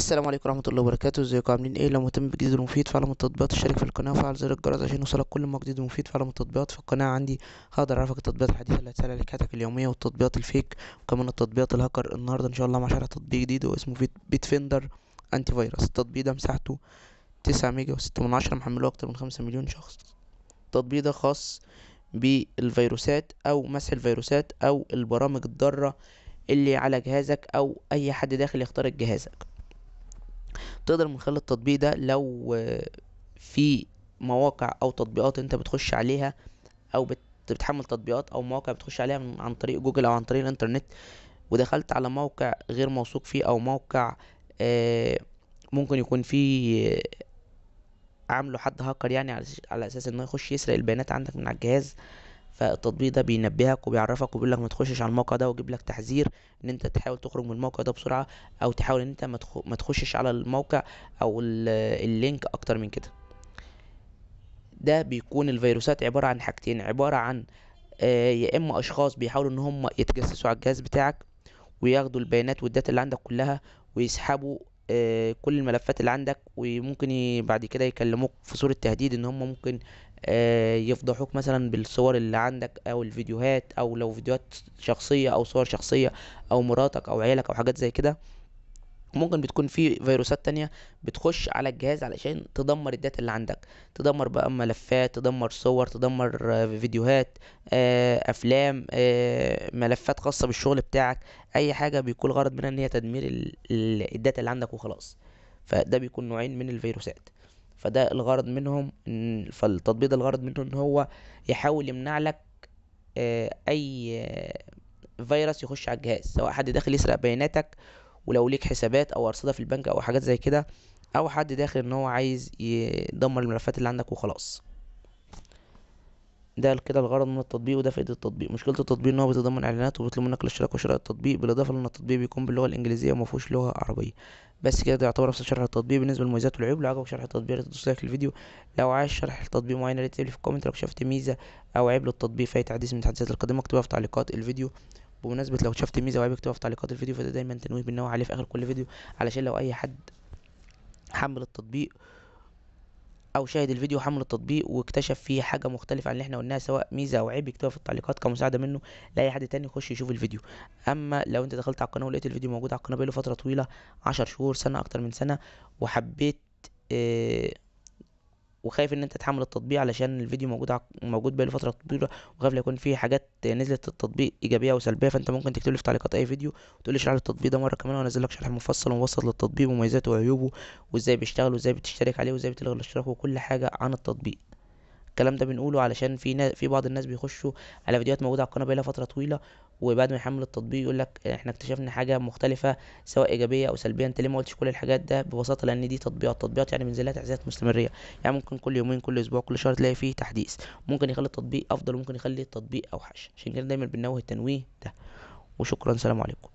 السلام عليكم ورحمة الله وبركاته. ازيكم عاملين ايه؟ لو مهتم بالجديد والمفيد فعل من التطبيقات، اشترك في القناة وفعل زر الجرس عشان يوصلك كل ما جديد ومفيد. فعل من التطبيقات في القناة عندي هقدر اعرفك التطبيقات الحديثة اللي هتسهل عليك حياتك اليومية، والتطبيقات الفيك، وكمان التطبيقات الهاكر. النهاردة ان شاء الله مع شرح تطبيق جديد واسمه بيت فيندر انتي فيروس. التطبيق ده مساحته 9 ميجا و6 من 10، محمله اكتر من 5 مليون شخص. التطبيق ده خاص بالفيروسات او مسح الفيروسات او البرامج الضارة اللي على جهازك او اي حد داخل يخترق جهازك. تقدر من خلال التطبيق ده لو في مواقع او تطبيقات انت بتخش عليها او بتحمل تطبيقات او مواقع بتخش عليها عن طريق جوجل او عن طريق الانترنت، ودخلت على موقع غير موثوق فيه او موقع ممكن يكون فيه عامله حد هاكر، يعني على اساس انه يخش يسرق البيانات عندك من على الجهاز. فالتطبيق ده بينبهك وبيعرفك وبيقول لك ما تخشش على الموقع ده، ويجيب لك تحذير ان انت تحاول تخرج من الموقع ده بسرعة، او تحاول ان انت ما تخشش على الموقع او اللينك اكتر من كده. ده بيكون الفيروسات عبارة عن حاجتين، عبارة عن يا اما اشخاص بيحاولوا ان هم يتجسسوا على الجهاز بتاعك وياخدوا البيانات والداتا اللي عندك كلها، ويسحبوا كل الملفات اللي عندك، وممكن بعد كده يكلموك في صورة تهديد ان هم ممكن يفضحوك مثلا بالصور اللي عندك او الفيديوهات، او لو فيديوهات شخصية او صور شخصية او مراتك او عيالك او حاجات زي كده. ممكن بتكون في فيروسات تانية بتخش على الجهاز علشان تدمر الداتا اللي عندك، تدمر بقى ملفات، تدمر صور، تدمر فيديوهات، افلام، ملفات خاصة بالشغل بتاعك. اي حاجة بيكون الغرض منها ان هي تدمير الداتا اللي عندك وخلاص. فده بيكون نوعين من الفيروسات. فده الغرض منهم فالتطبيق ده الغرض منه ان هو يحاول يمنع لك اي فيروس يخش على الجهاز، سواء حد داخل يسرق بياناتك ولو ليك حسابات او ارصده في البنك او حاجات زي كده، او حد داخل ان هو عايز يدمر الملفات اللي عندك وخلاص. ده كده الغرض من التطبيق، وده فائدة التطبيق. مشكلة التطبيق ان هو بيتضمن اعلانات وبيطلب منك الاشتراك وشراء التطبيق، بالاضافة لان التطبيق بيكون باللغة الانجليزية وما فيهوش لغة عربية. بس كده ده يعتبر نفس شرح التطبيق. بالنسبة للمميزات والعيوب، لو عجبك شرح التطبيق يا ريت تدوس لايك للفيديو. لو عايز شرح التطبيق معين يا ريت تكتب لي في الكومنت. لو شفت ميزة او عيب للتطبيق في اي تحديث من التحديثات القادمة اكتبها في تعليقات الفيديو. بمناسبة لو شفت ميزة او عيب اكتبها في تعليقات الفيديو، فده دايما تنويه بنوه عليه في اخر كل فيديو، علشان لو اي حد حمل التطبيق او شاهد الفيديو وحمل التطبيق واكتشف فيه حاجه مختلفه عن اللي احنا قلناها، سواء ميزه او عيب، يكتبها في التعليقات كمساعده منه لاي حد تاني يخش يشوف الفيديو. اما لو انت دخلت على القناه ولقيت الفيديو موجود على القناه بقاله فتره طويله، 10 شهور، سنه، اكتر من سنه، وحبيت اه وخايف ان انت تحمل التطبيق علشان الفيديو موجود بقاله فتره طويله، وخايف لا يكون في حاجات نزلت التطبيق ايجابيه وسلبيه، فانت ممكن تكتب لي في تعليقات اي فيديو وتقول لي اشرح لي التطبيق ده مره كمان، وانزل لك شرح مفصل ومبسط للتطبيق ومميزاته وعيوبه وازاي بيشتغل وازاي بتشترك عليه وازاي بتلغي الاشتراك وكل حاجه عن التطبيق. الكلام ده بنقوله علشان في بعض الناس بيخشوا على فيديوهات موجوده على القناه بقالها فتره طويله، وبعد ما يحمل التطبيق يقول لك احنا اكتشفنا حاجه مختلفه سواء ايجابيه او سلبيه. انت ليه ما قلتش كل الحاجات ده؟ ببساطه لان دي تطبيقات يعني بنزل لها تحديثات مستمريه، يعني ممكن كل يومين، كل اسبوع، كل شهر تلاقي فيه تحديث، ممكن يخلي التطبيق افضل وممكن يخلي التطبيق اوحش. عشان كده دايما بنوه التنويه ده. وشكرا، سلام عليكم.